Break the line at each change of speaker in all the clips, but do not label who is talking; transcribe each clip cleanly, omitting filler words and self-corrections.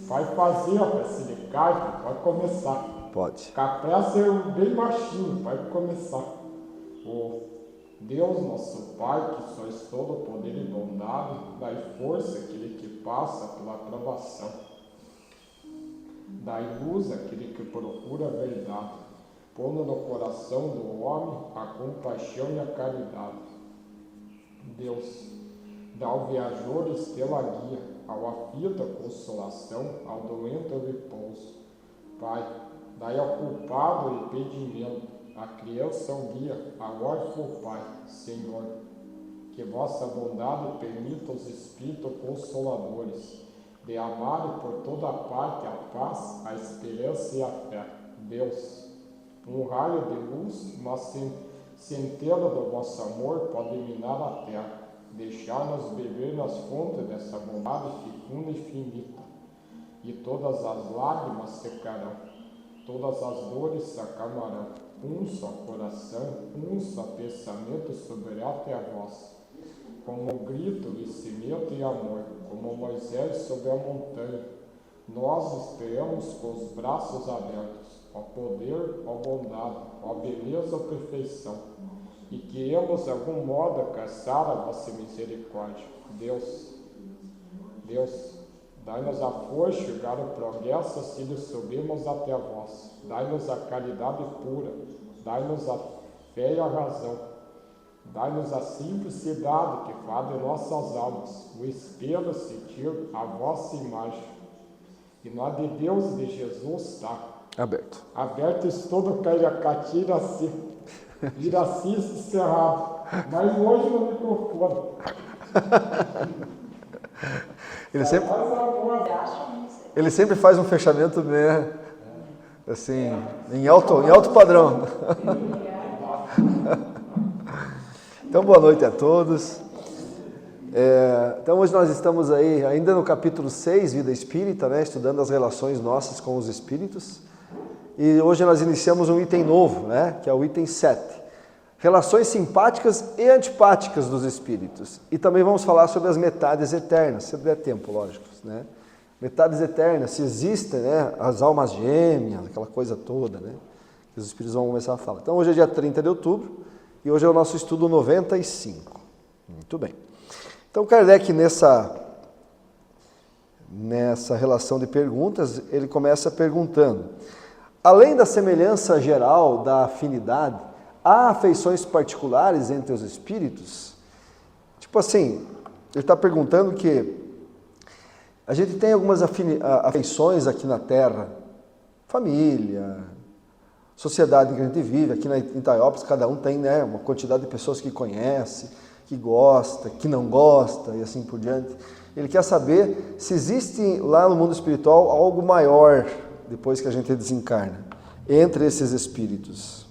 Vai fazer a prece de carne, vai começar.
Pode.
Com a prece bem baixinho, vai começar. O Deus, nosso Pai, que sois todo poder e bondade, dai força àquele que passa pela provação. Dai luz àquele que procura a verdade, pondo no coração do homem a compaixão e a caridade. Deus, dá ao viajor estrela guia, ao aflito a consolação, ao doente o repouso. Pai, dai ao culpado o impedimento, à criança um guia, ao órfão o Pai, Senhor. Que vossa bondade permita aos espíritos consoladores de amarem por toda parte a paz, a esperança e a fé. Deus, um raio de luz, uma centelha do vosso amor pode iluminar a terra, deixar-nos beber nas fontes dessa bondade fecunda e infinita. E todas as lágrimas secarão, todas as dores se acalmarão. Um só coração, um só pensamento subirá até a voz. Como grito de cimento e amor, como Moisés sobre a montanha, nós esperamos com os braços abertos, ó poder, ó bondade, ó beleza, ó perfeição, e queremos de algum modo alcançar a vossa misericórdia. Deus, dai-nos a força e chegar ao progresso se lhe subirmos até a vós. Dai-nos a caridade pura, dai-nos a fé e a razão. Dai-nos a simplicidade que faz de nossas almas o espelho sentir a vossa imagem. E nós de Deus e de Jesus está
Aberto.
Aberto estudo Caiacati Iraci encerrado. Mas hoje no microfone.
Ele sempre faz um fechamento, né? Assim, em alto padrão. Então, boa noite a todos. Então, hoje nós estamos aí, ainda no capítulo 6, Vida Espírita, né? Estudando as relações nossas com os espíritos. E hoje nós iniciamos um item novo, né? Que é o item 7. Relações simpáticas e antipáticas dos espíritos. E também vamos falar sobre as metades eternas, se der tempo, lógico, né? Metades eternas, se existem, né? As almas gêmeas, aquela coisa toda, né? Que os espíritos vão começar a falar. Então, hoje é dia 30 de outubro. E hoje é o nosso estudo 95. Muito bem. Então, Kardec, nessa relação de perguntas, ele começa perguntando: além da semelhança geral da afinidade, há afeições particulares entre os espíritos? Tipo assim, ele está perguntando que a gente tem algumas afeições aqui na Terra, família, sociedade em que a gente vive, aqui em Itaiópolis, cada um tem, né, uma quantidade de pessoas que conhece, que gosta, que não gosta e assim por diante. Ele quer saber se existe lá no mundo espiritual algo maior, depois que a gente desencarna, entre esses espíritos.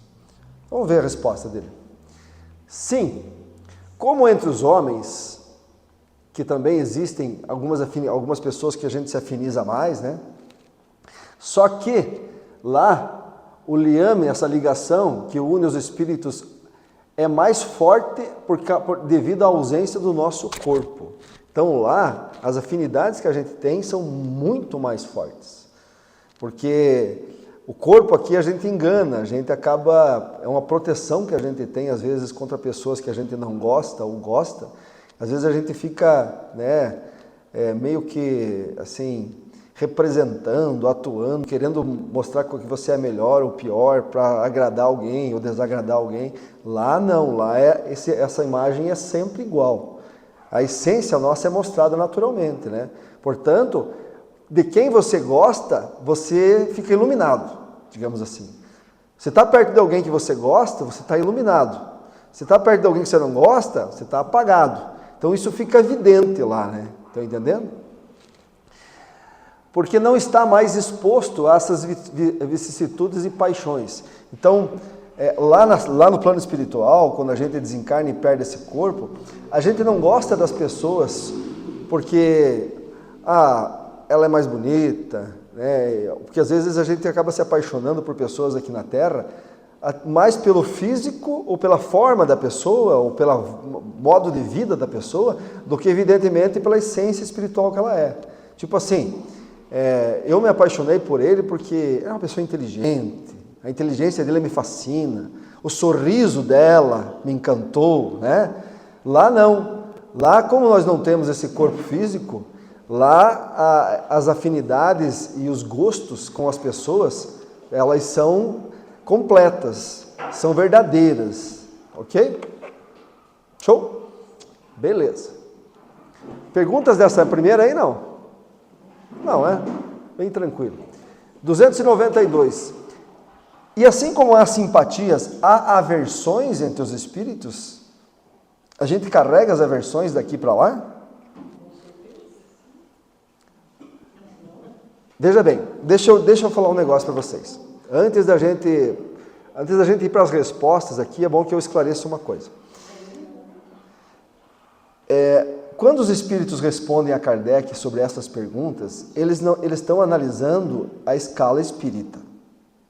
Vamos ver a resposta dele. Sim, como entre os homens, que também existem algumas pessoas que a gente se afiniza mais, né? Só que lá o liame, essa ligação que une os espíritos, é mais forte devido à ausência do nosso corpo. Então lá, as afinidades que a gente tem são muito mais fortes. Porque o corpo aqui a gente engana, a gente acaba... É uma proteção que a gente tem, às vezes, contra pessoas que a gente não gosta ou gosta. Às vezes a gente fica, né, meio que, assim, representando, atuando, querendo mostrar que você é melhor ou pior para agradar alguém ou desagradar alguém. Lá não, lá essa imagem é sempre igual. A essência nossa é mostrada naturalmente, né? Portanto, de quem você gosta, você fica iluminado, digamos assim. Você está perto de alguém que você gosta, você está iluminado. Você está perto de alguém que você não gosta, você está apagado. Então isso fica evidente lá, né? Estão entendendo? Porque não está mais exposto a essas vicissitudes e paixões. Então, lá no plano espiritual, quando a gente desencarna e perde esse corpo, a gente não gosta das pessoas porque ela é mais bonita, né? Porque às vezes a gente acaba se apaixonando por pessoas aqui na Terra mais pelo físico ou pela forma da pessoa ou pelo modo de vida da pessoa do que evidentemente pela essência espiritual que ela é. Tipo assim, eu me apaixonei por ele porque é uma pessoa inteligente, a inteligência dele me fascina, o sorriso dela me encantou, né? Lá não. Lá, como nós não temos esse corpo físico, lá as afinidades e os gostos com as pessoas, elas são completas, são verdadeiras, ok? Show? Beleza. Perguntas dessa primeira aí, não? Não, é? Bem tranquilo. 292. E assim como há simpatias, há aversões entre os espíritos? A gente carrega as aversões daqui para lá? Veja bem, deixa eu falar um negócio para vocês. Antes da gente ir para as respostas aqui, é bom que eu esclareça uma coisa. Quando os espíritos respondem a Kardec sobre essas perguntas, eles estão analisando a escala espírita.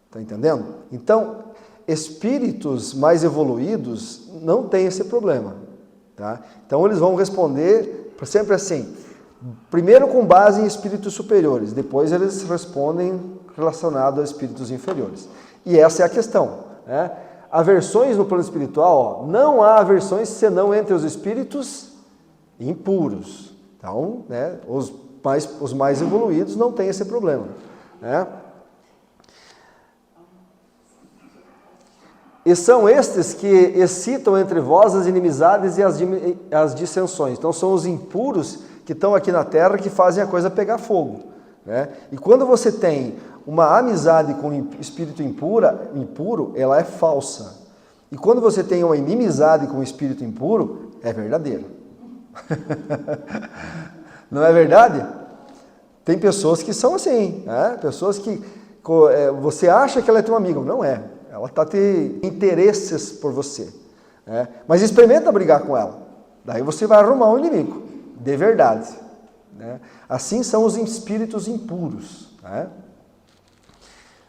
Está entendendo? Então, espíritos mais evoluídos não têm esse problema. Tá? Então, eles vão responder sempre assim, primeiro com base em espíritos superiores, depois eles respondem relacionado a espíritos inferiores. E essa é a questão. Né? Aversões no plano espiritual, não há aversões senão entre os espíritos impuros. Então, né, os mais evoluídos não têm esse problema. Né? E são estes que excitam entre vós as inimizades e as dissensões. Então, são os impuros que estão aqui na Terra que fazem a coisa pegar fogo. Né? E quando você tem uma amizade com espírito impuro, ela é falsa. E quando você tem uma inimizade com espírito impuro, é verdadeira. Não é verdade? Tem pessoas que são assim, né? Pessoas que você acha que ela é teu amigo, não é. Ela está tendo interesses por você. Né? Mas experimenta brigar com ela. Daí você vai arrumar um inimigo, de verdade. Né? Assim são os espíritos impuros. Né?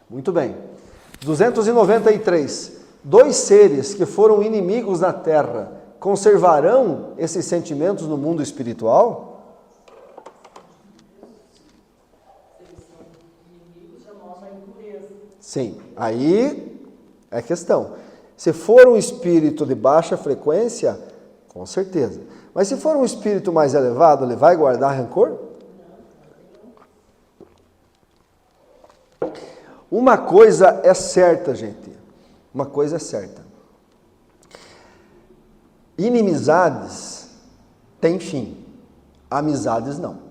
Muito bem. 293. 2 seres que foram inimigos na Terra conservarão esses sentimentos no mundo espiritual? Sim, aí é questão. Se for um espírito de baixa frequência, com certeza. Mas se for um espírito mais elevado, ele vai guardar rancor? Uma coisa é certa, gente. Uma coisa é certa. Inimizades têm fim. Amizades não.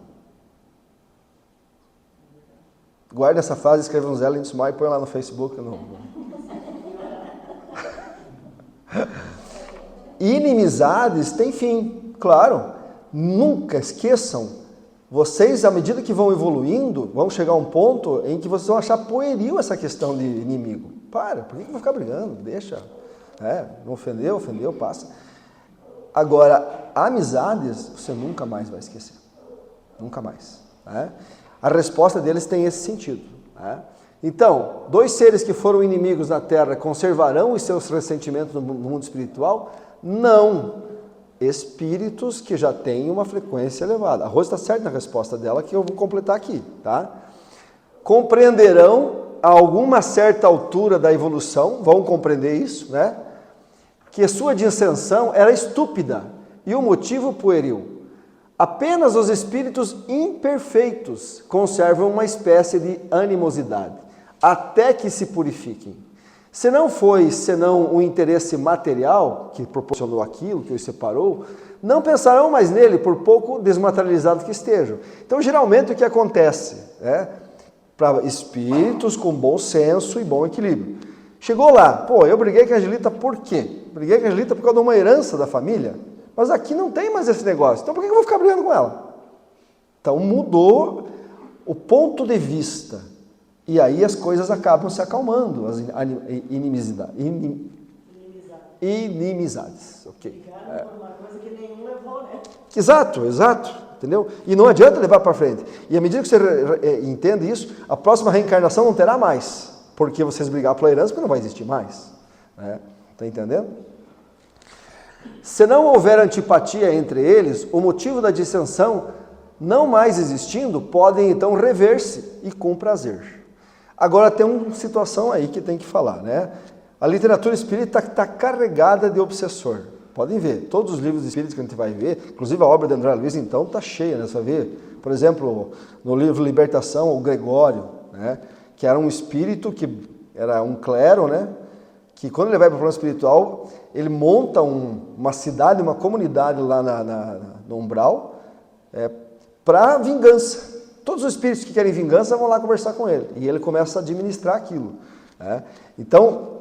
Guarda essa frase, escreva um Zé Lindsmar e põe lá no Facebook. Inimizades têm fim, claro. Nunca esqueçam, vocês, à medida que vão evoluindo, vão chegar a um ponto em que vocês vão achar pueril essa questão de inimigo. Por que vão ficar brigando? Deixa. Não ofendeu, passa. Agora, amizades, você nunca mais vai esquecer. Nunca mais. A resposta deles tem esse sentido. Então, 2 seres que foram inimigos na Terra conservarão os seus ressentimentos no mundo espiritual? Não. Espíritos que já têm uma frequência elevada. A Rose está certa na resposta dela, que eu vou completar aqui. Tá? Compreenderão a alguma certa altura da evolução, vão compreender isso, né? Que a sua dissensão era estúpida e o motivo pueril. Apenas os espíritos imperfeitos conservam uma espécie de animosidade, até que se purifiquem. Se não foi senão o interesse material que proporcionou aquilo, que os separou, não pensarão mais nele, por pouco desmaterializado que estejam. Então, geralmente, o que acontece? Para espíritos com bom senso e bom equilíbrio. Chegou lá, eu briguei com a Angelita por quê? Briguei com a Angelita por causa de uma herança da família, mas aqui não tem mais esse negócio, então por que eu vou ficar brigando com ela? Então mudou o ponto de vista, e aí as coisas acabam se acalmando, as inimizades. Ok.
Uma coisa que nenhum levou, né?
Exato, entendeu? E não adianta levar para frente. E à medida que você entende isso, a próxima reencarnação não terá mais, porque vocês brigaram pela herança, porque não vai existir mais. Está entendendo? Se não houver antipatia entre eles, o motivo da dissensão não mais existindo, podem então rever-se e com prazer. Agora tem uma situação aí que tem que falar, né? A literatura espírita está carregada de obsessor. Podem ver, todos os livros espíritas que a gente vai ver, inclusive a obra de André Luiz, então, está cheia, né? Você vai ver, por exemplo, no livro Libertação, o Gregório, né? Que era um espírito, que era um clero, né? Que quando ele vai para o plano espiritual, ele monta uma cidade, uma comunidade lá no umbral, para vingança. Todos os espíritos que querem vingança vão lá conversar com ele. E ele começa a administrar aquilo. Né? Então,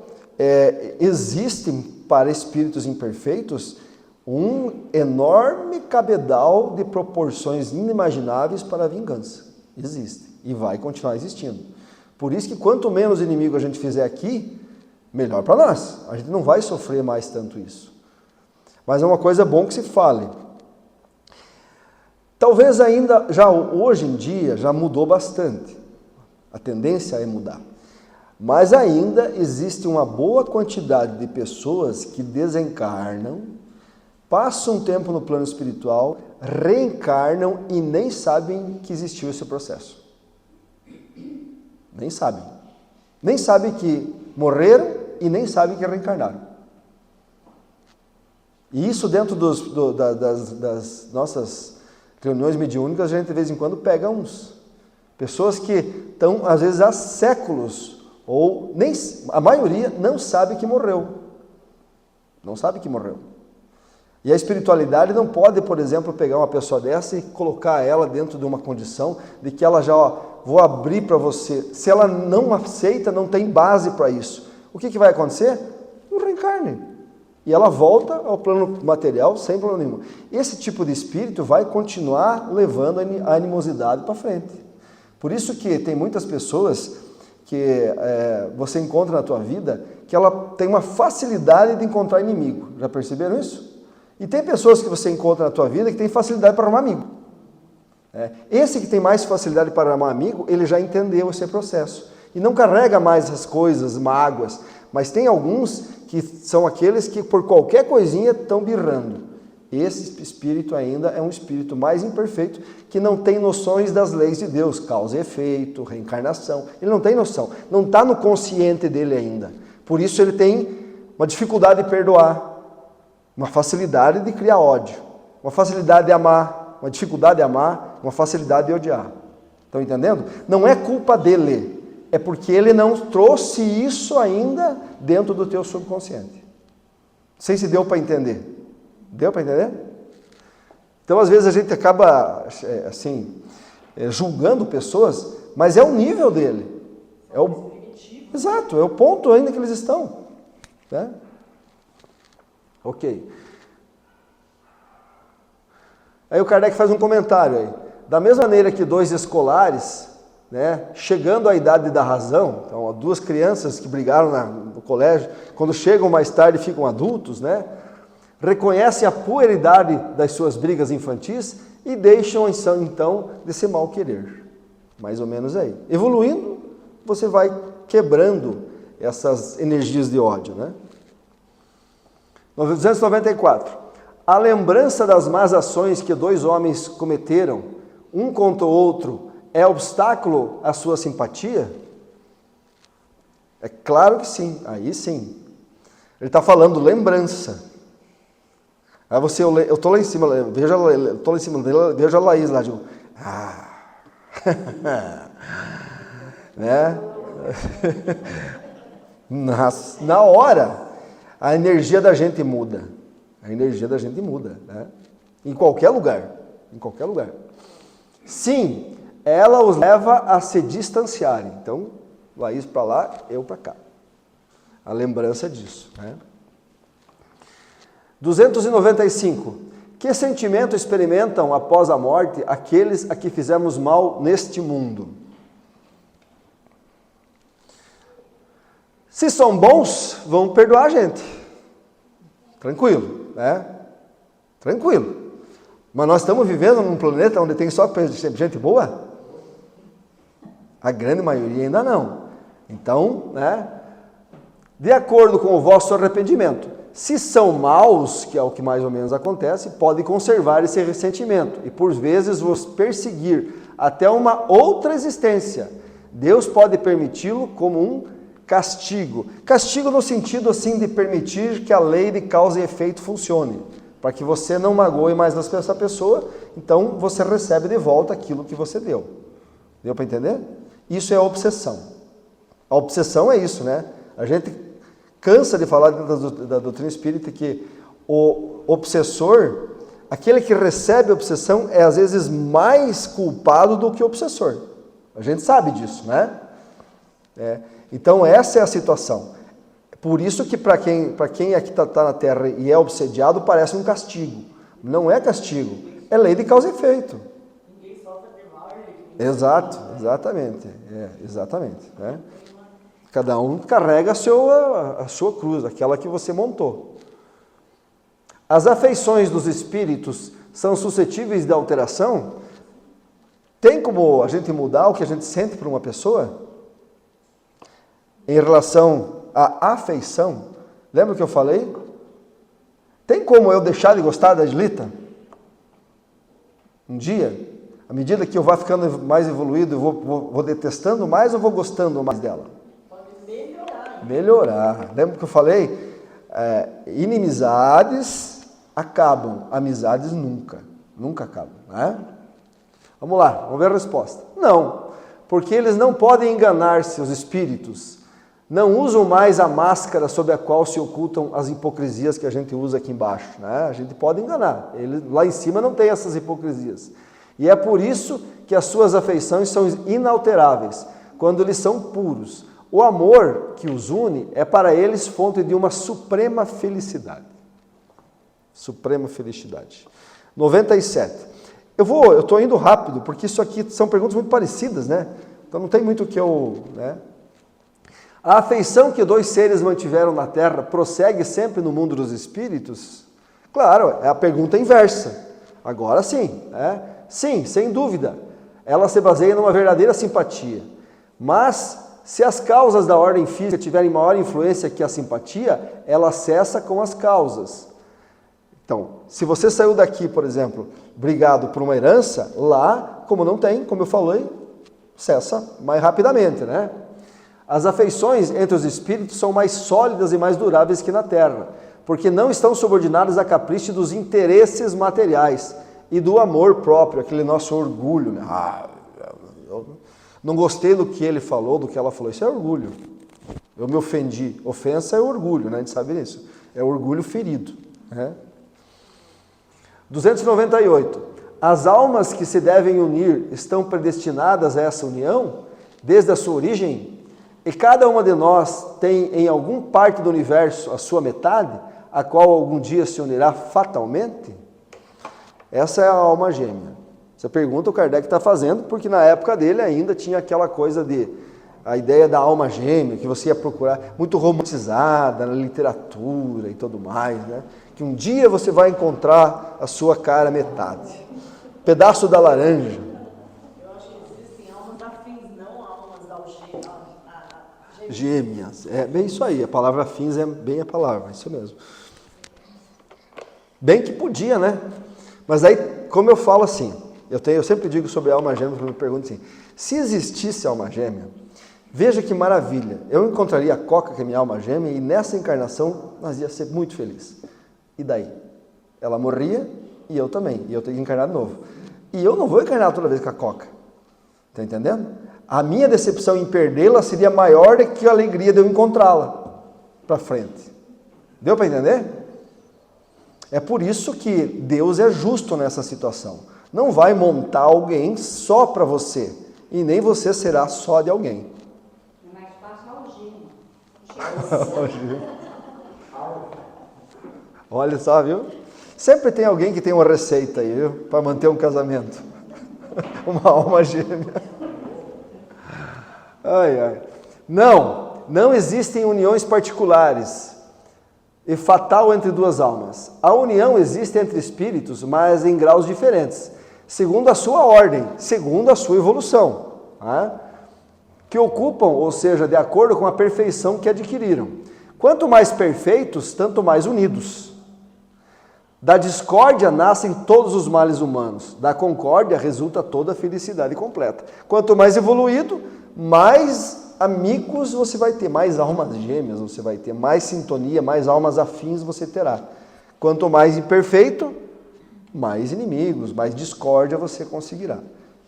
existe para espíritos imperfeitos um enorme cabedal de proporções inimagináveis para a vingança. Existe. E vai continuar existindo. Por isso que quanto menos inimigo a gente fizer aqui, melhor para nós. A gente não vai sofrer mais tanto isso. Mas é uma coisa bom que se fale. Talvez ainda, já hoje em dia, já mudou bastante. A tendência é mudar. Mas ainda existe uma boa quantidade de pessoas que desencarnam, passam um tempo no plano espiritual, reencarnam e nem sabem que existiu esse processo. Nem sabem. Nem sabem que morreram e nem sabem que reencarnaram. E isso dentro das nossas reuniões mediúnicas, a gente de vez em quando pega pessoas que estão, às vezes, há séculos, ou nem a maioria não sabe que morreu. Não sabe que morreu. E a espiritualidade não pode, por exemplo, pegar uma pessoa dessa e colocar ela dentro de uma condição de que ela já, vou abrir para você. Se ela não aceita, não tem base para isso. O que vai acontecer? Um reencarne. E ela volta ao plano material sem problema nenhum. Esse tipo de espírito vai continuar levando a animosidade para frente. Por isso que tem muitas pessoas que você encontra na tua vida que ela tem uma facilidade de encontrar inimigo. Já perceberam isso? E tem pessoas que você encontra na tua vida que tem facilidade para arrumar amigo. Esse que tem mais facilidade para arrumar amigo, ele já entendeu esse processo. E não carrega mais as coisas, mágoas. Mas tem alguns que são aqueles que por qualquer coisinha estão birrando. Esse espírito ainda é um espírito mais imperfeito, que não tem noções das leis de Deus, causa e efeito, reencarnação. Ele não tem noção, não está no consciente dele ainda. Por isso ele tem uma dificuldade de perdoar, uma facilidade de criar ódio, uma facilidade de amar, uma dificuldade de amar, uma facilidade de odiar. Estão entendendo? Não é culpa dele. É porque ele não trouxe isso ainda dentro do teu subconsciente. Não sei se deu para entender. Deu para entender? Então, às vezes, a gente acaba, julgando pessoas, mas é o nível dele. Exato, é o ponto ainda que eles estão. Né? Ok. Aí o Kardec faz um comentário aí. Da mesma maneira que dois escolares, né, chegando à idade da razão, então duas crianças que brigaram no colégio, quando chegam mais tarde ficam adultos, né, reconhecem a puerilidade das suas brigas infantis e deixam então de se mal querer. Mais ou menos aí. Evoluindo, você vai quebrando essas energias de ódio. Né? 294. A lembrança das más ações que dois homens cometeram, um contra o outro, é obstáculo à sua simpatia? É claro que sim, aí sim. Ele está falando lembrança. Aí eu estou lá em cima, vejo a Laís lá, digo, né? Na hora, a energia da gente muda. A energia da gente muda, né? Em qualquer lugar. Em qualquer lugar. Sim, ela os leva a se distanciarem. Então, Laís para lá, eu para cá. A lembrança disso. Né? 295. Que sentimento experimentam após a morte aqueles a que fizemos mal neste mundo? Se são bons, vão perdoar a gente. Tranquilo, né? Tranquilo. Mas nós estamos vivendo num planeta onde tem só gente boa? A grande maioria ainda não. Então, né? De acordo com o vosso arrependimento, Se são maus, que é o que mais ou menos acontece, pode conservar esse ressentimento e por vezes vos perseguir até uma outra existência. Deus pode permiti-lo como um castigo. Castigo no sentido assim de permitir que a lei de causa e efeito funcione, para que você não magoe mais essa pessoa, então você recebe de volta aquilo que você deu. Deu para entender? Isso é a obsessão. A obsessão é isso, né? A gente cansa de falar da doutrina espírita que o obsessor, aquele que recebe a obsessão, é às vezes mais culpado do que o obsessor. A gente sabe disso, né? Então essa é a situação. Por isso que para quem aqui está na Terra e é obsediado, parece um castigo. Não é castigo, é lei de causa e efeito.
Ninguém sofre de mal.
Exato, exatamente. Exatamente. Né? Cada um carrega a sua cruz, aquela que você montou. As afeições dos espíritos são suscetíveis de alteração? Tem como a gente mudar o que a gente sente por uma pessoa? Em relação à afeição, lembra o que eu falei? Tem como eu deixar de gostar da Edilita? Um dia, à medida que eu vou ficando mais evoluído, eu vou detestando mais ou vou gostando mais dela?
Pode melhorar.
Melhorar. Lembra que eu falei? Inimizades acabam, amizades nunca. Nunca acabam. Né? Vamos lá, vamos ver a resposta. Não, porque eles não podem enganar-se, os espíritos. Não usam mais a máscara sob a qual se ocultam as hipocrisias que a gente usa aqui embaixo. Né? A gente pode enganar. Lá em cima não tem essas hipocrisias. E é por isso que as suas afeições são inalteráveis, quando eles são puros. O amor que os une é para eles fonte de uma suprema felicidade. Suprema felicidade. 97. Eu estou indo rápido, porque isso aqui são perguntas muito parecidas, né? Então não tem muito o que eu... Né? A afeição que dois seres mantiveram na Terra prossegue sempre no mundo dos espíritos? Claro, é a pergunta inversa. Agora sim, sim, sem dúvida. Ela se baseia numa verdadeira simpatia. Mas, se as causas da ordem física tiverem maior influência que a simpatia, ela cessa com as causas. Então, se você saiu daqui, por exemplo, brigado por uma herança, lá, como não tem, como eu falei, cessa mais rapidamente, né? As afeições entre os espíritos são mais sólidas e mais duráveis que na Terra, porque não estão subordinadas a capricho dos interesses materiais e do amor próprio, aquele nosso orgulho. Né? Eu não gostei do que ele falou, do que ela falou. Isso é orgulho. Eu me ofendi. Ofensa é orgulho, né? A gente sabe isso. É orgulho ferido. Né? 298. As almas que se devem unir estão predestinadas a essa união desde a sua origem? E cada uma de nós tem em alguma parte do universo a sua metade, a qual algum dia se unirá fatalmente? Essa é a alma gêmea. Essa pergunta o Kardec está fazendo, porque na época dele ainda tinha aquela coisa a ideia da alma gêmea, que você ia procurar, muito romantizada na literatura e tudo mais, né? Que um dia você vai encontrar a sua cara metade. Pedaço da laranja. Gêmeas, é bem isso aí, a palavra afins é bem a palavra, isso mesmo. Bem que podia, né? Mas aí, como eu falo assim, eu sempre digo sobre alma gêmea, me pergunto assim, se existisse alma gêmea, veja que maravilha, eu encontraria a Coca, que é minha alma gêmea, e nessa encarnação nós ia ser muito felizes. E daí? Ela morria e eu também, e eu tenho que encarnar de novo. E eu não vou encarnar toda vez com a Coca, tá entendendo? A minha decepção em perdê-la seria maior do que a alegria de eu encontrá-la para frente. Deu para entender? É por isso que Deus é justo nessa situação. Não vai montar alguém só para você, e nem você será só de alguém.
É mais fácil algema.
Olha só, viu? Sempre tem alguém que tem uma receita aí, viu? Para manter um casamento. Uma alma gêmea. Não existem uniões particulares e fatal entre duas almas. A união existe entre espíritos, mas em graus diferentes, segundo a sua ordem, segundo a sua evolução, né? Que ocupam, ou seja, de acordo com a perfeição que adquiriram. Quanto mais perfeitos, tanto mais unidos. Da discórdia nascem todos os males humanos. Da concórdia resulta toda a felicidade completa. Quanto mais evoluído, mais amigos você vai ter, mais almas gêmeas você vai ter, mais sintonia, mais almas afins você terá. Quanto mais imperfeito, mais inimigos, mais discórdia você conseguirá.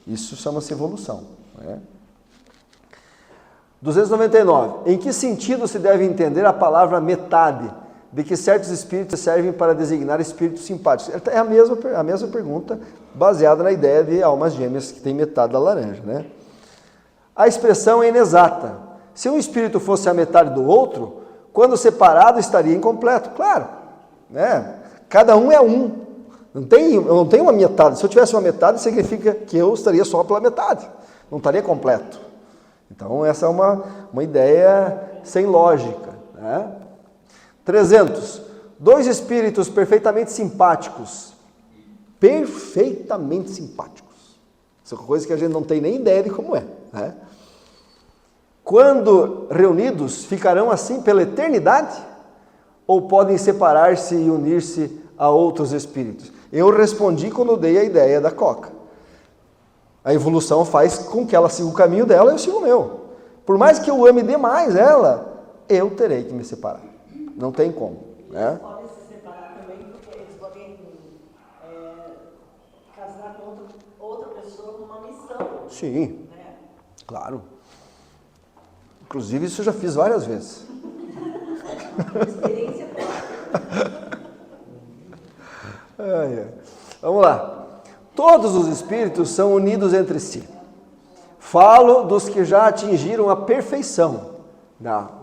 Isso chama-se evolução. Né? 299. Em que sentido se deve entender a palavra metade, de que certos espíritos servem para designar espíritos simpáticos? É a mesma pergunta, baseada na ideia de almas gêmeas que tem metade da laranja. Né? A expressão é inexata. Se um espírito fosse a metade do outro, quando separado estaria incompleto. Claro, né? Cada um é um. Eu não tenho uma metade. Se eu tivesse uma metade, significa que eu estaria só pela metade. Não estaria completo. Então, essa é uma ideia sem lógica. Né? 300. Dois espíritos perfeitamente simpáticos. Perfeitamente simpáticos. Isso é uma coisa que a gente não tem nem ideia de como é. Né? Quando reunidos, ficarão assim pela eternidade? Ou podem separar-se e unir-se a outros espíritos? Eu respondi quando dei a ideia da Coca. A evolução faz com que ela siga o caminho dela e eu sigo o meu. Por mais que eu ame demais ela, eu terei que me separar. Não tem como. Né?
Eles podem se separar também, porque eles podem casar com outra pessoa numa missão.
Sim,
Né?
claro. Inclusive, isso eu já fiz várias vezes.
Experiência própria.
Vamos lá. Todos os espíritos são unidos entre si. Falo dos que já atingiram a perfeição,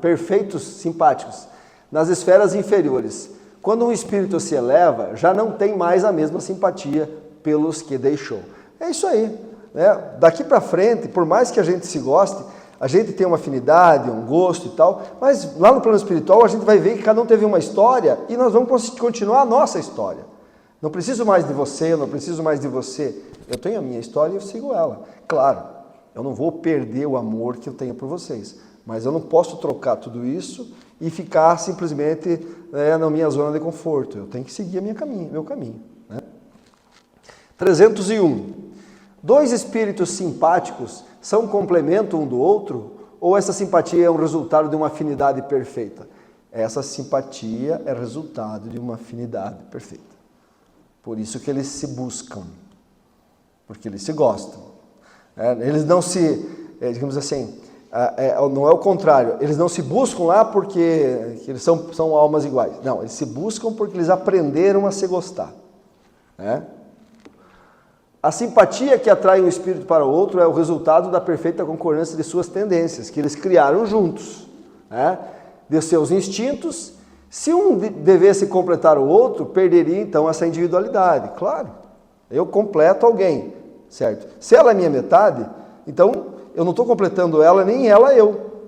perfeitos simpáticos, nas esferas inferiores. Quando um espírito se eleva, já não tem mais a mesma simpatia pelos que deixou. É isso aí. Né? Daqui para frente, por mais que a gente se goste, a gente tem uma afinidade, um gosto e tal, mas lá no plano espiritual a gente vai ver que cada um teve uma história e nós vamos continuar a nossa história. Não preciso mais de você, eu não preciso mais de você. Eu tenho a minha história e eu sigo ela. Claro, eu não vou perder o amor que eu tenho por vocês, mas eu não posso trocar tudo isso e ficar simplesmente na minha zona de conforto. Eu tenho que seguir meu caminho. Né? 301. Dois espíritos simpáticos são um complemento um do outro ou essa simpatia é um resultado de uma afinidade perfeita? Essa simpatia é resultado de uma afinidade perfeita. Por isso que eles se buscam, porque eles se gostam. Eles não se, digamos assim, não é o contrário, eles não se buscam lá porque eles são almas iguais. Não, eles se buscam porque eles aprenderam a se gostar. Né? A simpatia que atrai um espírito para o outro é o resultado da perfeita concordância de suas tendências, que eles criaram juntos, né? De seus instintos. Se um devesse completar o outro, perderia então essa individualidade. Claro, eu completo alguém, certo? Se ela é minha metade, então eu não estou completando ela, nem ela eu.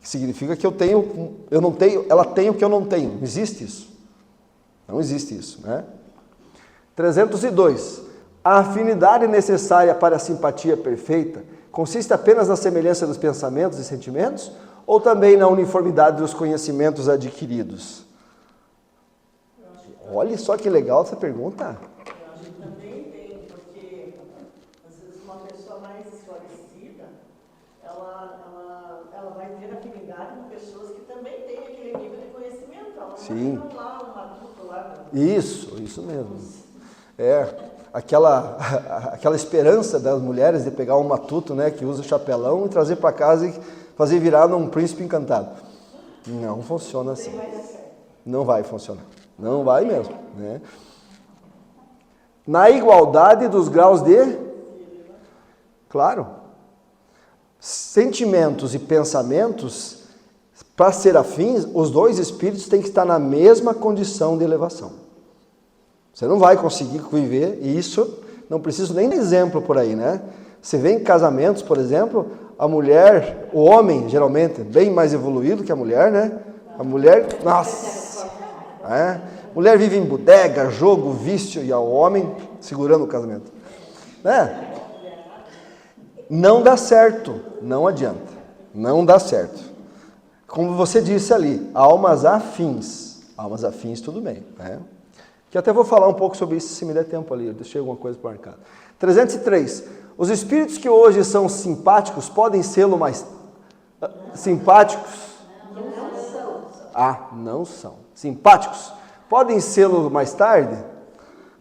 Significa que eu não tenho, ela tem o que eu não tenho. Não existe isso. Não existe isso, né? 302. A afinidade necessária para a simpatia perfeita consiste apenas na semelhança dos pensamentos e sentimentos ou também na uniformidade dos conhecimentos adquiridos? Olha só que legal essa pergunta.
Eu acho que também tem, porque às vezes uma pessoa mais esclarecida, ela vai ter afinidade com pessoas que também têm aquele nível de conhecimento. Ela não
Sim.
vai lá um adulto lá.
Isso mesmo. Aquela esperança das mulheres de pegar um matuto, né, que usa o chapelão e trazer para casa e fazer virar num príncipe encantado. Não funciona assim. Não vai funcionar. Não vai mesmo. Né? Na igualdade dos graus de... Claro. Sentimentos e pensamentos, para ser afins, os dois espíritos têm que estar na mesma condição de elevação. Você não vai conseguir viver isso, não preciso nem de exemplo por aí, né? Você vê em casamentos, por exemplo, a mulher, o homem, geralmente, bem mais evoluído que a mulher, né? A mulher, nossa! Mulher vive em bodega, jogo, vício, e o homem segurando o casamento. Né? Não dá certo, não adianta, não dá certo. como você disse ali, almas afins. Almas afins, tudo bem, né? Que até vou falar um pouco sobre isso se me der tempo ali, eu deixei alguma coisa marcada. 303. Os espíritos que hoje são simpáticos podem sê-lo mais simpáticos? Ah, não são. Simpáticos. Podem sê-lo mais tarde?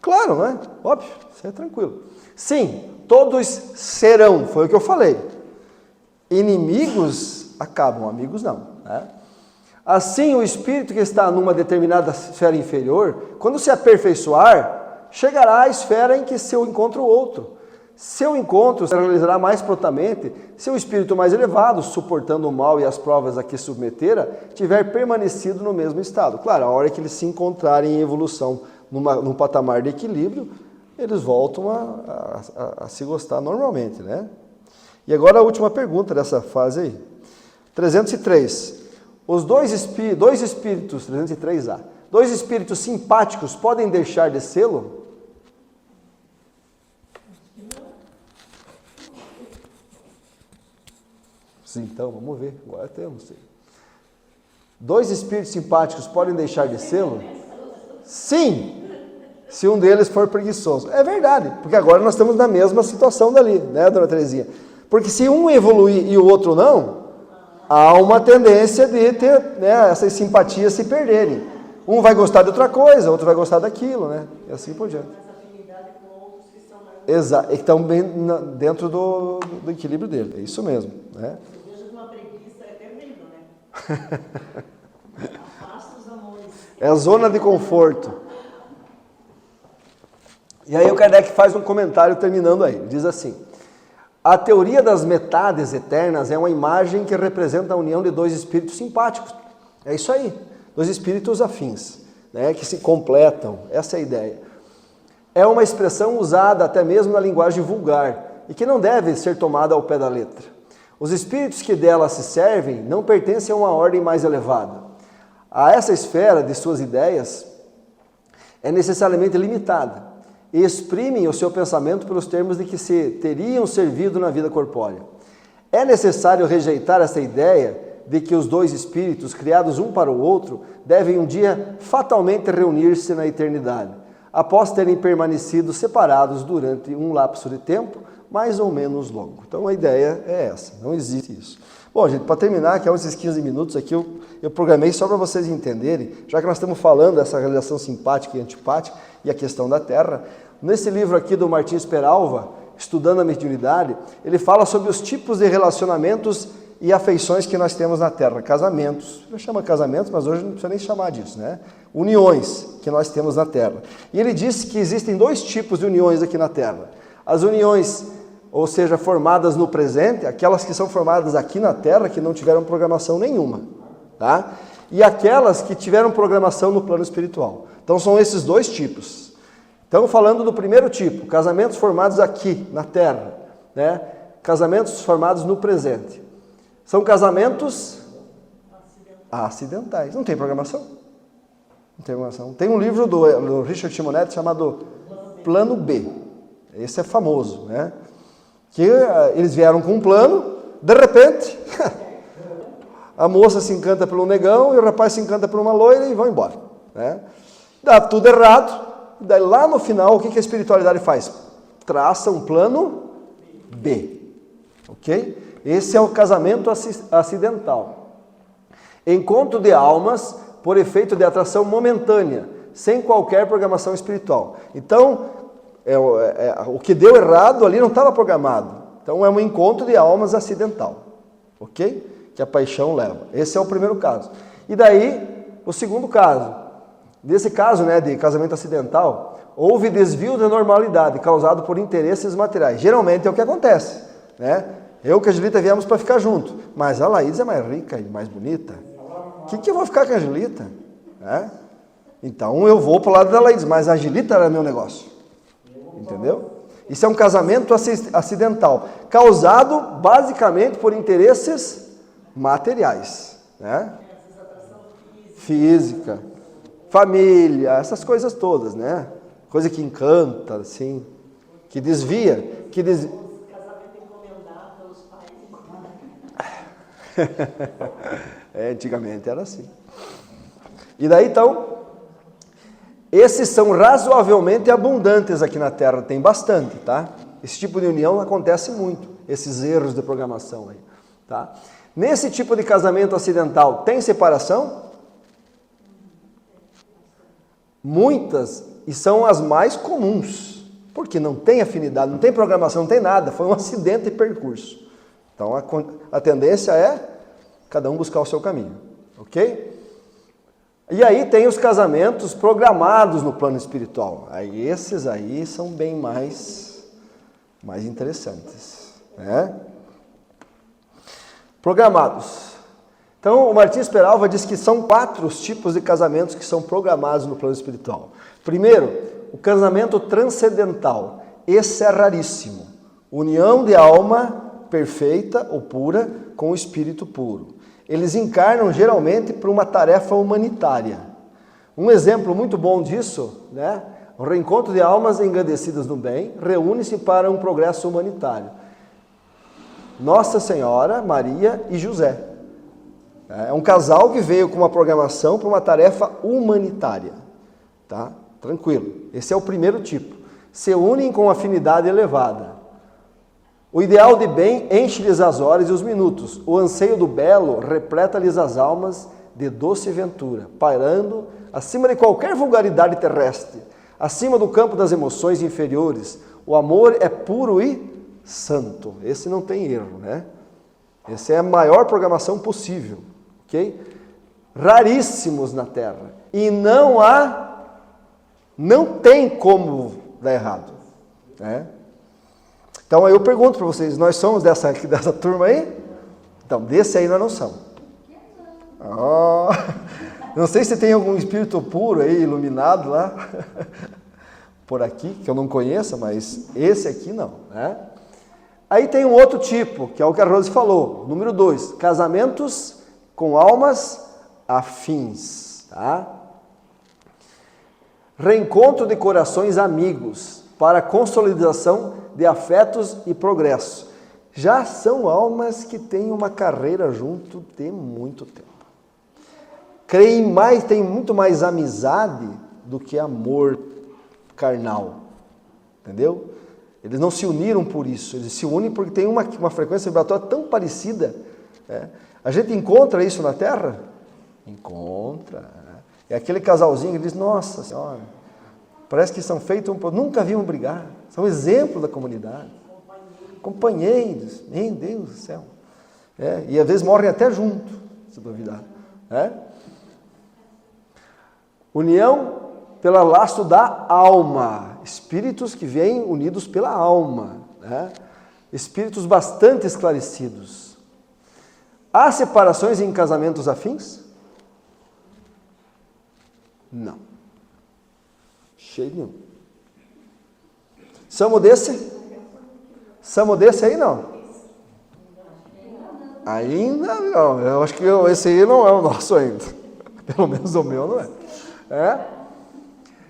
Claro, né? Óbvio, isso é tranquilo. Sim, todos serão, foi o que eu falei. Inimigos acabam, amigos não, né? Assim, o espírito que está numa determinada esfera inferior, quando se aperfeiçoar, chegará à esfera em que seu encontra o outro. Seu encontro se realizará mais prontamente se o espírito mais elevado, suportando o mal e as provas a que submetera, tiver permanecido no mesmo estado. Claro, a hora que eles se encontrarem em evolução num patamar de equilíbrio, eles voltam a se gostar normalmente, né? E agora a última pergunta dessa fase aí. 303. Os dois espíritos, 303A, dois espíritos simpáticos podem deixar de sê-lo? Sim, então, vamos ver. Agora temos. Dois espíritos simpáticos podem deixar de sê-lo? Sim, se um deles for preguiçoso. É verdade, porque agora nós estamos na mesma situação dali, né, dona Terezinha? Porque se um evoluir e o outro não, há uma tendência de ter, né, essas simpatias se perderem. Um vai gostar de outra coisa, outro vai gostar daquilo, né? E assim por diante.
Mas afinidade com outros que são mais...
Exato, e que estão bem dentro do equilíbrio dele, é isso mesmo, né?
Eu vejo que uma preguiça é terrível, né? Afasta os amores.
É a zona de conforto. E aí o Kardec faz um comentário terminando aí, diz assim: a teoria das metades eternas é uma imagem que representa a união de dois espíritos simpáticos. É isso aí, dois espíritos afins, né, que se completam, essa é a ideia. É uma expressão usada até mesmo na linguagem vulgar e que não deve ser tomada ao pé da letra. Os espíritos que dela se servem não pertencem a uma ordem mais elevada. A essa esfera de suas ideias é necessariamente limitada e exprimem o seu pensamento pelos termos de que se teriam servido na vida corpórea. É necessário rejeitar essa ideia de que os dois espíritos, criados um para o outro, devem um dia fatalmente reunir-se na eternidade, após terem permanecido separados durante um lapso de tempo mais ou menos longo. Então a ideia é essa, não existe isso. Bom, gente, para terminar, que é esses 15 minutos aqui, eu programei só para vocês entenderem, já que nós estamos falando dessa relação simpática e antipática e a questão da Terra. Nesse livro aqui do Martins Peralva, Estudando a Mediunidade, ele fala sobre os tipos de relacionamentos e afeições que nós temos na Terra. Casamentos, ele chama casamentos, mas hoje não precisa nem chamar disso, né? Uniões que nós temos na Terra. E ele disse que existem dois tipos de uniões aqui na Terra. As uniões, ou seja, formadas no presente, aquelas que são formadas aqui na Terra, que não tiveram programação nenhuma, tá? E aquelas que tiveram programação no plano espiritual. Então são esses dois tipos. Então, falando do primeiro tipo, casamentos formados aqui na Terra, né? Casamentos formados no presente. São casamentos acidentais. Não tem programação. Não tem programação. Tem um livro do Richard Simonetti chamado Plano B. Esse é famoso, né? Que eles vieram com um plano, de repente, a moça se encanta por um negão e o rapaz se encanta por uma loira e vão embora, né? Dá tudo errado. Daí lá no final, o que a espiritualidade faz? Traça um plano B, ok? Esse é o casamento acidental. Encontro de almas por efeito de atração momentânea, sem qualquer programação espiritual. Então, o que deu errado ali não estava programado. Então é um encontro de almas acidental, ok? Que a paixão leva. Esse é o primeiro caso. E daí, o segundo caso. Nesse caso, né, de casamento acidental, houve desvio da normalidade causado por interesses materiais. Geralmente é o que acontece, né? Eu e a Angelita viemos para ficar junto, mas a Laís é mais rica e mais bonita. O que eu vou ficar com a Angelita? É? Então eu vou para o lado da Laís, mas a Angelita era meu negócio. Entendeu? Isso é um casamento acidental, causado basicamente por interesses materiais, né? Física, família, essas coisas todas, né? Coisa que encanta, assim, que desvia,
Casamento encomendado pelos pais.
Antigamente era assim. E daí então, esses são razoavelmente abundantes aqui na Terra, tem bastante, tá? Esse tipo de união acontece muito, esses erros de programação aí, tá? Nesse tipo de casamento acidental, tem separação? Muitas, e são as mais comuns, porque não tem afinidade, não tem programação, não tem nada, foi um acidente de percurso. Então a tendência é cada um buscar o seu caminho, ok? E aí tem os casamentos programados no plano espiritual. Aí esses aí são bem mais interessantes, né? Programados. Então o Martins Peralva diz que são 4 os tipos de casamentos que são programados no plano espiritual. Primeiro, o casamento transcendental. Esse é raríssimo. União de alma perfeita ou pura com o espírito puro. Eles encarnam geralmente para uma tarefa humanitária. Um exemplo muito bom disso, né? O reencontro de almas engrandecidas no bem reúne-se para um progresso humanitário. Nossa Senhora, Maria e José. É um casal que veio com uma programação para uma tarefa humanitária. Tá? Tranquilo. Esse é o primeiro tipo. Se unem com afinidade elevada. O ideal de bem enche-lhes as horas e os minutos. O anseio do belo repleta-lhes as almas de doce ventura, pairando acima de qualquer vulgaridade terrestre, acima do campo das emoções inferiores. O amor é puro e santo. Esse não tem erro, né? Essa é a maior programação possível, ok? Raríssimos na Terra. E não tem como dar errado, né? Então eu pergunto para vocês, nós somos dessa turma aí? Então, desse aí nós não somos. Oh, não sei se tem algum espírito puro aí, iluminado lá, por aqui, que eu não conheça, mas esse aqui não, né? Aí tem um outro tipo, que é o que a Rose falou, número 2, casamentos com almas afins, tá? Reencontro de corações amigos, para consolidação de afetos e progresso. Já são almas que têm uma carreira junto de muito tempo. Têm muito mais amizade do que amor carnal. Entendeu? Eles não se uniram por isso, eles se unem porque tem uma frequência vibratória tão parecida. A gente encontra isso na Terra? Encontra. É aquele casalzinho que diz, nossa Senhora, parece que são feitos nunca viam brigar. São exemplo da comunidade. Companheiros. Meu Deus do céu. E às vezes morrem até junto, se duvidar. União pelo laço da alma. Espíritos que vêm unidos pela alma. Espíritos bastante esclarecidos. Há separações em casamentos afins? Não. Cheio nenhum. Somos desse? Somos desse aí não? Ainda não. Eu acho que esse aí não é o nosso ainda. Pelo menos o meu não é.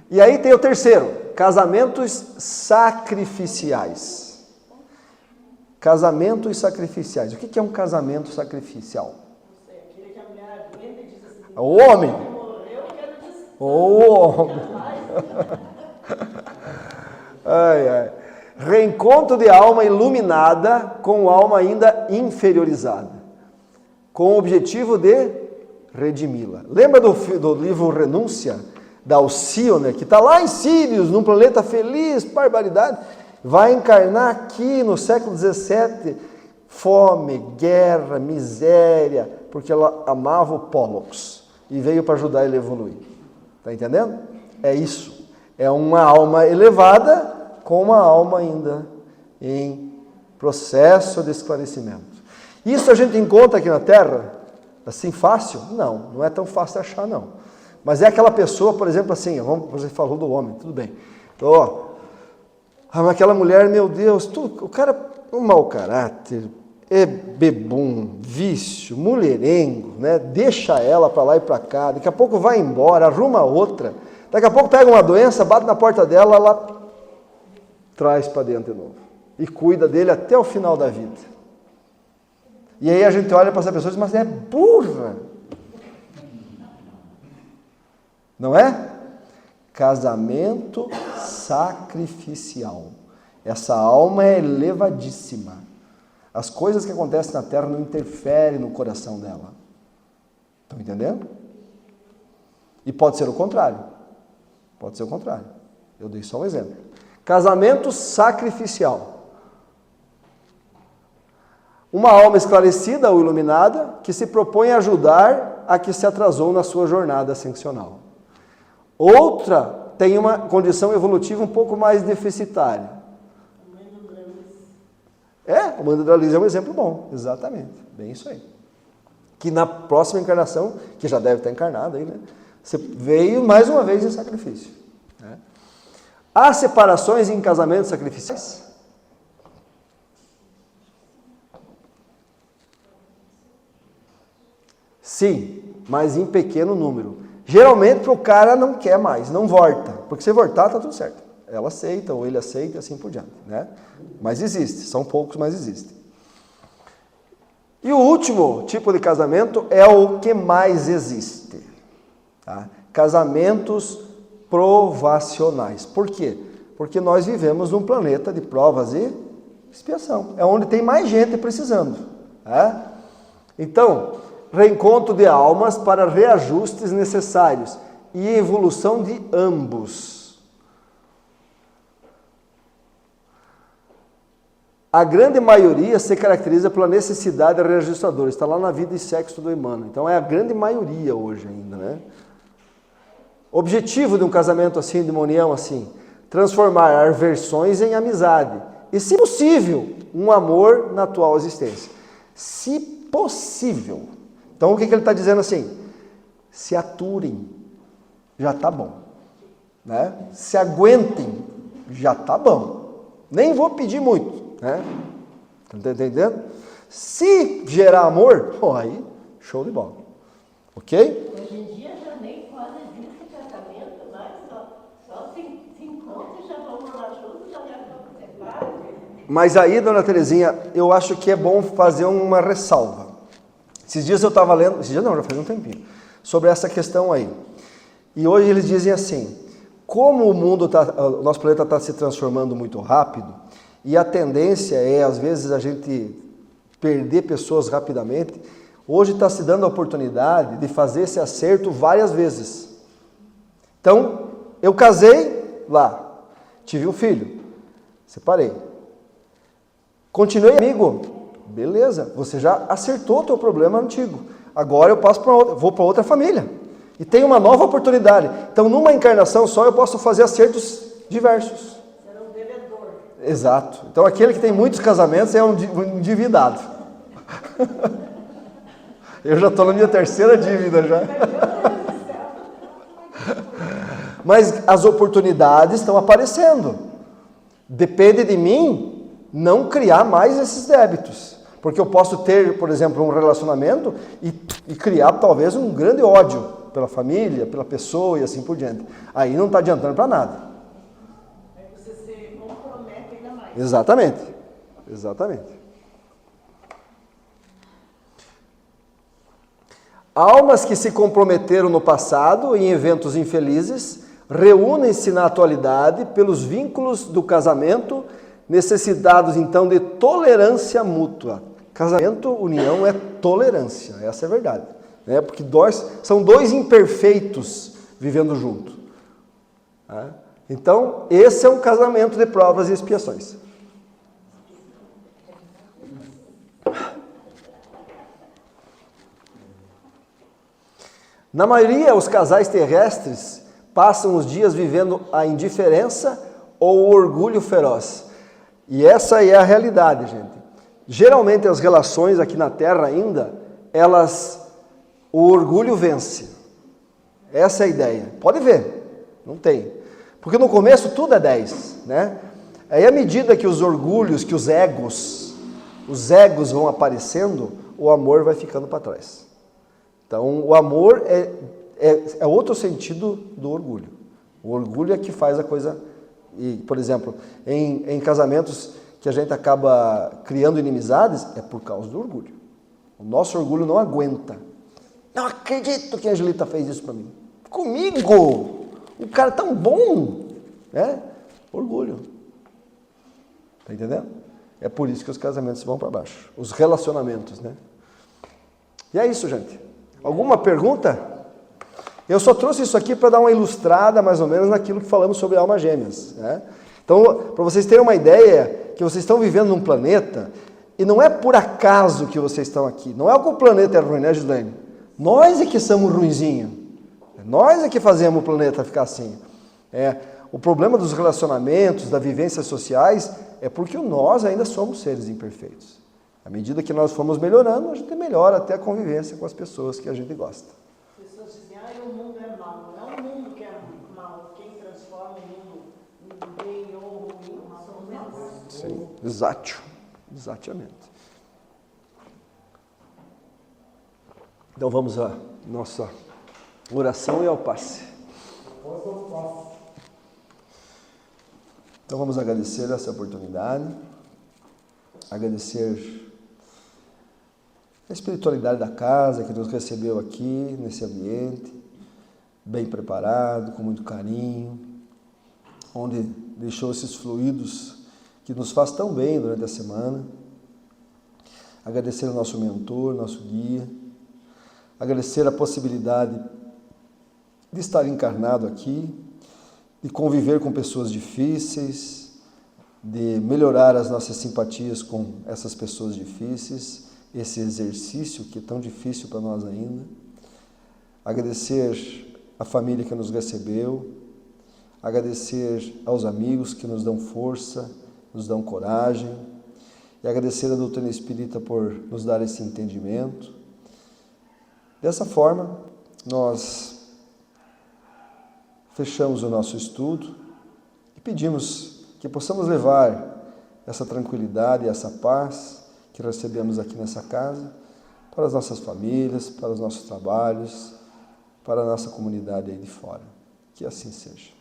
E aí tem o terceiro. Casamentos sacrificiais. Casamentos sacrificiais. O que é um casamento sacrificial?
Aquele que a mulher aguenta e diz assim,
O homem.
morreu, eu quero dizer.
O homem. Reencontro de alma iluminada com alma ainda inferiorizada, com o objetivo de redimi-la. Lembra do livro Renúncia, da Alcíone, que está lá em Sírios, num planeta feliz, barbaridade, vai encarnar aqui no século XVII, fome, guerra, miséria, porque ela amava o Pollux e veio para ajudar ele a evoluir. Está entendendo? É isso. É uma alma elevada com uma alma ainda em processo de esclarecimento. Isso a gente encontra aqui na Terra, assim fácil? Não é tão fácil achar não. Mas é aquela pessoa, por exemplo, assim, você falou do homem, tudo bem. Aquela mulher, meu Deus, o cara, um mau caráter, é bebum, vício, mulherengo, né? Deixa ela para lá e para cá, daqui a pouco vai embora, arruma outra, daqui a pouco pega uma doença, bate na porta dela, ela traz para dentro de novo e cuida dele até o final da vida. E aí a gente olha para essa pessoa e diz, mas é burra. Não é? Casamento sacrificial. Essa alma é elevadíssima. As coisas que acontecem na terra não interferem no coração dela. Estão entendendo? E pode ser o contrário. Pode ser o contrário. Eu dei só um exemplo. Casamento sacrificial. Uma alma esclarecida ou iluminada que se propõe a ajudar a que se atrasou na sua jornada ascensional. Outra tem uma condição evolutiva um pouco mais deficitária. O Amanda Liz é um exemplo bom, exatamente, bem isso aí. Que na próxima encarnação, que já deve estar encarnada aí, né? Você veio mais uma vez em sacrifício. Né? Há separações em casamentos sacrificiais? Sim, mas em pequeno número. Geralmente porque o cara não quer mais, não volta. Porque se voltar, está tudo certo. Ela aceita ou ele aceita e assim por diante. Né? Mas existe, são poucos, mas existem. E o último tipo de casamento é o que mais existe. Tá? Casamentos provacionais. Por quê? Porque nós vivemos num planeta de provas e expiação. É onde tem mais gente precisando. Tá? Então, reencontro de almas para reajustes necessários e evolução de ambos. A grande maioria se caracteriza pela necessidade reajustadora. Está lá na Vida e Sexo do Emmanuel. Então é a grande maioria hoje ainda, né? Objetivo de um casamento assim, de uma união assim, transformar aversões em amizade. E, se possível, um amor na atual existência. Se possível. Então o que ele está dizendo assim? Se aturem, já está bom. Né? Se aguentem, já está bom. Nem vou pedir muito. Né? Tá entendendo? Se gerar amor, aí, show de bola. Ok?
Hoje em dia já nem quase existe casamento, mas só se encontra e já vão morar juntos, já vão separar.
Mas aí, dona Terezinha, eu acho que é bom fazer uma ressalva. Esses dias eu estava lendo, esses dias não, já faz um tempinho, sobre essa questão aí. E hoje eles dizem assim, como o nosso planeta está se transformando muito rápido, e a tendência é, às vezes, a gente perder pessoas rapidamente, hoje está se dando a oportunidade de fazer esse acerto várias vezes. Então, eu casei lá, tive um filho, separei. Continuei amigo, beleza, você já acertou o teu problema antigo. Agora eu passo para outra, vou para outra família. E tem uma nova oportunidade. Então, numa encarnação só, eu posso fazer acertos diversos.
Será um devedor.
Exato. Então, aquele que tem muitos casamentos é um endividado. Eu já estou na minha terceira dívida já. Mas as oportunidades estão aparecendo. Depende de mim não criar mais esses débitos. Porque eu posso ter, por exemplo, um relacionamento e criar talvez um grande ódio pela família, pela pessoa e assim por diante. Aí não está adiantando para nada.
Aí você se compromete ainda mais.
Exatamente. Exatamente. Almas que se comprometeram no passado em eventos infelizes reúnem-se na atualidade pelos vínculos do casamento, necessitados então de tolerância mútua. Casamento, união é tolerância, essa é a verdade. Né? Porque são dois imperfeitos vivendo junto. Tá? Então, esse é um casamento de provas e expiações. Na maioria, os casais terrestres passam os dias vivendo a indiferença ou o orgulho feroz. E essa é a realidade, gente. Geralmente as relações aqui na Terra ainda, o orgulho vence. Essa é a ideia. Pode ver, não tem. Porque no começo tudo é 10, né? Aí à medida que os orgulhos, que os egos vão aparecendo, o amor vai ficando para trás. Então, o amor é outro sentido do orgulho. O orgulho é que faz a coisa... E, por exemplo, em casamentos que a gente acaba criando inimizades, é por causa do orgulho. O nosso orgulho não aguenta. Não acredito que a Angelita fez isso para mim. Comigo! O cara é tão bom! Né? Orgulho. Tá entendendo? É por isso que os casamentos vão para baixo. Os relacionamentos, né? E é isso, gente. Alguma pergunta? Eu só trouxe isso aqui para dar uma ilustrada, mais ou menos, naquilo que falamos sobre almas gêmeas. Né? Então, para vocês terem uma ideia, que vocês estão vivendo num planeta, e não é por acaso que vocês estão aqui. Não é que o planeta é ruim, né, Gislaine? Nós é que somos ruinzinhos. Nós é que fazemos o planeta ficar assim. O problema dos relacionamentos, das vivências sociais, é porque nós ainda somos seres imperfeitos. À medida que nós formos melhorando, a gente melhora até a convivência com as pessoas que a gente gosta.
As pessoas dizem, o mundo é mau. Não é o mundo que é mau. Quem transforma o mundo em bem ou ruim somos nós.
Sim, exatamente. Então vamos à nossa oração e ao passe. Então vamos agradecer essa oportunidade, agradecer a espiritualidade da casa que nos recebeu aqui, nesse ambiente, bem preparado, com muito carinho, onde deixou esses fluidos que nos faz tão bem durante a semana. Agradecer ao nosso mentor, nosso guia, agradecer a possibilidade de estar encarnado aqui, de conviver com pessoas difíceis, de melhorar as nossas simpatias com essas pessoas difíceis, esse exercício que é tão difícil para nós ainda. Agradecer a família que nos recebeu, agradecer aos amigos que nos dão força, nos dão coragem, e agradecer a doutrina espírita por nos dar esse entendimento. Dessa forma, nós fechamos o nosso estudo e pedimos que possamos levar essa tranquilidade e essa paz que recebemos aqui nessa casa para as nossas famílias, para os nossos trabalhos, para a nossa comunidade aí de fora. Que assim seja.